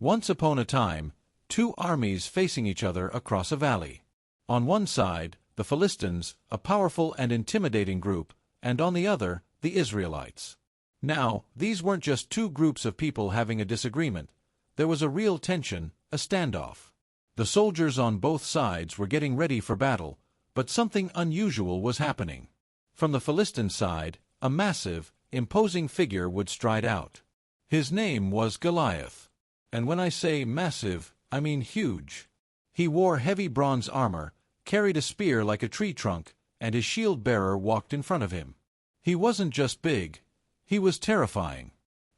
Once upon a time, two armies facing each other across a valley. On one side, the Philistines, a powerful and intimidating group, and on the other, the Israelites. Now, these weren't just two groups of people having a disagreement. There was a real tension, a standoff. The soldiers on both sides were getting ready for battle, but something unusual was happening. From the Philistine side, a massive, imposing figure would stride out. His name was Goliath. And when I say massive, I mean huge. He wore heavy bronze armor, carried a spear like a tree trunk, and his shield-bearer walked in front of him. He wasn't just big, he was terrifying.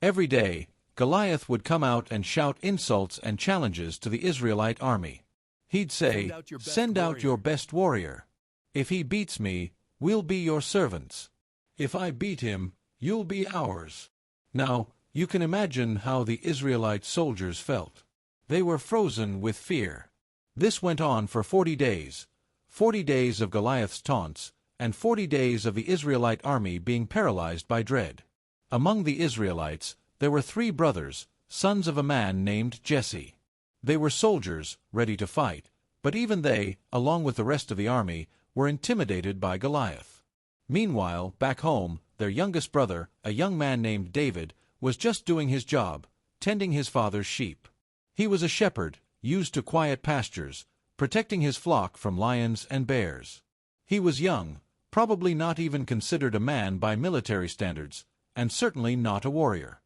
Every day, Goliath would come out and shout insults and challenges to the Israelite army. He'd say, "Send out your best warrior. If he beats me, we'll be your servants. If I beat him, you'll be ours." Now, you can imagine how the Israelite soldiers felt. They were frozen with fear. This went on for 40 days. 40 days of Goliath's taunts, and 40 days of the Israelite army being paralyzed by dread. Among the Israelites, there were 3 brothers, sons of a man named Jesse. They were soldiers, ready to fight, but even they, along with the rest of the army, were intimidated by Goliath. Meanwhile, back home, their youngest brother, a young man named David, was just doing his job, tending his father's sheep. He was a shepherd, used to quiet pastures, protecting his flock from lions and bears. He was young, probably not even considered a man by military standards, and certainly not a warrior.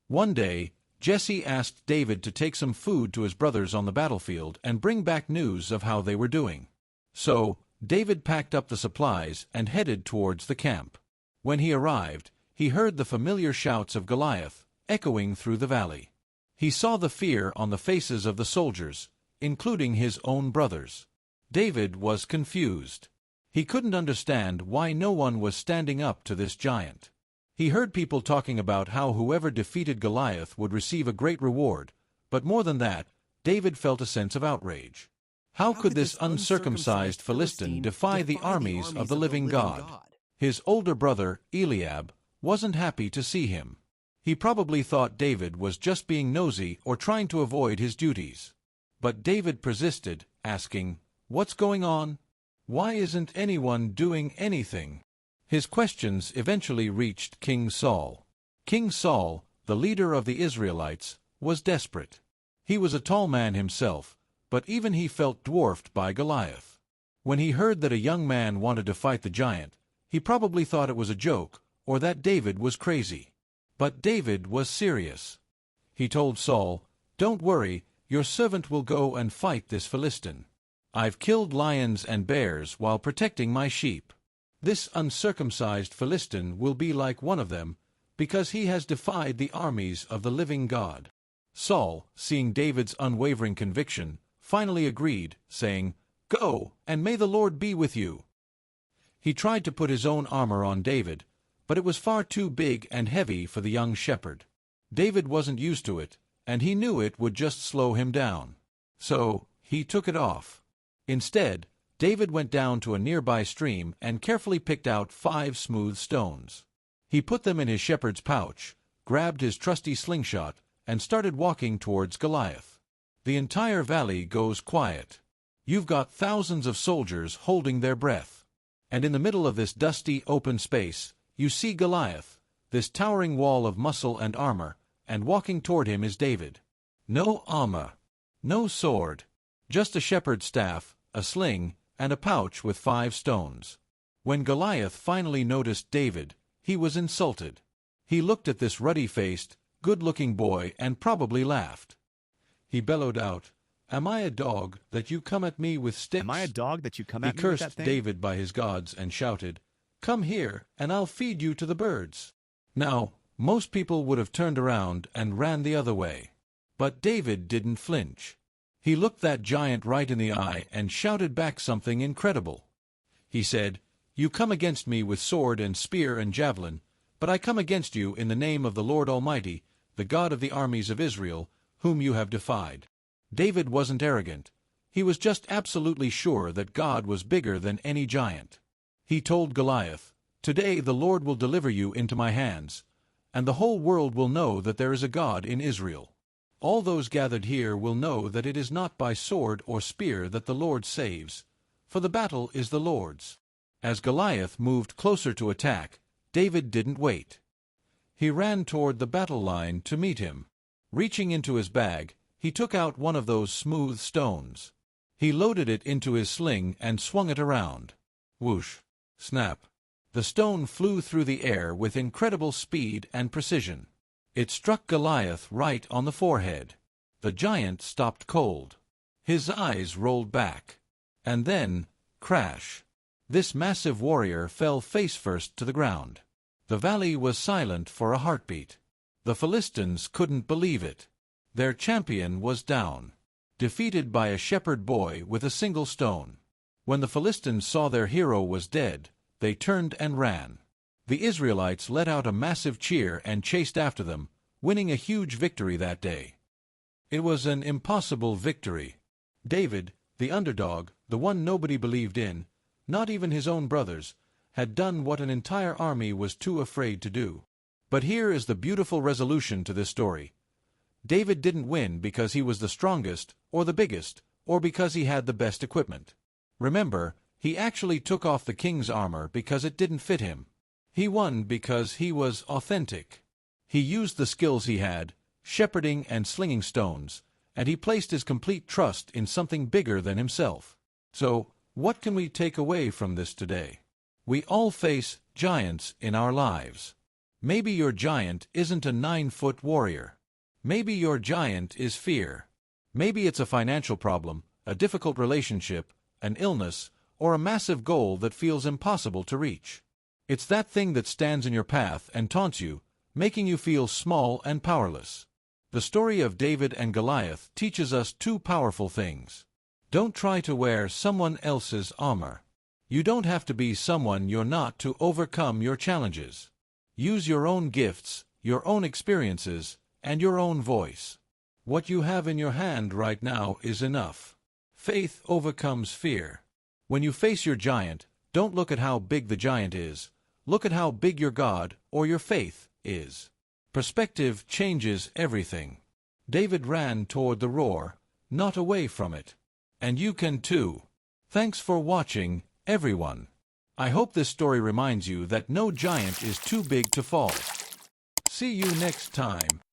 One day, Jesse asked David to take some food to his brothers on the battlefield and bring back news of how they were doing. So, David packed up the supplies and headed towards the camp. When he arrived, he heard the familiar shouts of Goliath, echoing through the valley. He saw the fear on the faces of the soldiers, including his own brothers. David was confused. He couldn't understand why no one was standing up to this giant. He heard people talking about how whoever defeated Goliath would receive a great reward, but more than that, David felt a sense of outrage. How could this uncircumcised Philistine defy the armies of the living God? His older brother, Eliab, wasn't happy to see him. He probably thought David was just being nosy or trying to avoid his duties. But David persisted, asking, "What's going on? Why isn't anyone doing anything?" His questions eventually reached King Saul. King Saul, the leader of the Israelites, was desperate. He was a tall man himself, but even he felt dwarfed by Goliath. When he heard that a young man wanted to fight the giant, he probably thought it was a joke, or that David was crazy. But David was serious. He told Saul, "Don't worry, your servant will go and fight this Philistine. I've killed lions and bears while protecting my sheep. This uncircumcised Philistine will be like one of them, because he has defied the armies of the living God." Saul, seeing David's unwavering conviction, finally agreed, saying, "Go, and may the Lord be with you." He tried to put his own armor on David, but it was far too big and heavy for the young shepherd. David wasn't used to it, and he knew it would just slow him down. So, he took it off. Instead, David went down to a nearby stream and carefully picked out 5 smooth stones. He put them in his shepherd's pouch, grabbed his trusty slingshot, and started walking towards Goliath. The entire valley goes quiet. You've got thousands of soldiers holding their breath. And in the middle of this dusty, open space, you see Goliath, this towering wall of muscle and armor, and walking toward him is David. No armor, no sword, just a shepherd's staff, a sling, and a pouch with 5 stones. When Goliath finally noticed David, he was insulted. He looked at this ruddy-faced, good-looking boy and probably laughed. He bellowed out, "Am I a dog that you come at me with sticks?" Am I a dog that you come at He me with that cursed thing? David by his gods and shouted, "Come here, and I'll feed you to the birds." Now, most people would have turned around and ran the other way. But David didn't flinch. He looked that giant right in the eye and shouted back something incredible. He said, "You come against me with sword and spear and javelin, but I come against you in the name of the Lord Almighty, the God of the armies of Israel, whom you have defied." David wasn't arrogant. He was just absolutely sure that God was bigger than any giant. He told Goliath, "Today the Lord will deliver you into my hands, and the whole world will know that there is a God in Israel." All those gathered here will know that it is not by sword or spear that the Lord saves, for the battle is the Lord's. As Goliath moved closer to attack, David didn't wait. He ran toward the battle line to meet him. Reaching into his bag, he took out one of those smooth stones. He loaded it into his sling and swung it around. Whoosh! Snap! The stone flew through the air with incredible speed and precision. It struck Goliath right on the forehead. The giant stopped cold. His eyes rolled back. And then, crash! This massive warrior fell face first to the ground. The valley was silent for a heartbeat. The Philistines couldn't believe it. Their champion was down, defeated by a shepherd boy with a single stone. When the Philistines saw their hero was dead, they turned and ran. The Israelites let out a massive cheer and chased after them, winning a huge victory that day. It was an impossible victory. David, the underdog, the one nobody believed in, not even his own brothers, had done what an entire army was too afraid to do. But here is the beautiful resolution to this story. David didn't win because he was the strongest, or the biggest, or because he had the best equipment. Remember, he actually took off the king's armor because it didn't fit him. He won because he was authentic. He used the skills he had, shepherding and slinging stones, and he placed his complete trust in something bigger than himself. So, what can we take away from this today? We all face giants in our lives. Maybe your giant isn't a 9-foot warrior. Maybe your giant is fear. Maybe it's a financial problem, a difficult relationship, an illness, or a massive goal that feels impossible to reach. It's that thing that stands in your path and taunts you, making you feel small and powerless. The story of David and Goliath teaches us two powerful things. Don't try to wear someone else's armor. You don't have to be someone you're not to overcome your challenges. Use your own gifts, your own experiences, and your own voice. What you have in your hand right now is enough. Faith overcomes fear. When you face your giant, don't look at how big the giant is. Look at how big your God or your faith is. Perspective changes everything. David ran toward the roar, not away from it. And you can too. Thanks for watching, everyone. I hope this story reminds you that no giant is too big to fall. See you next time.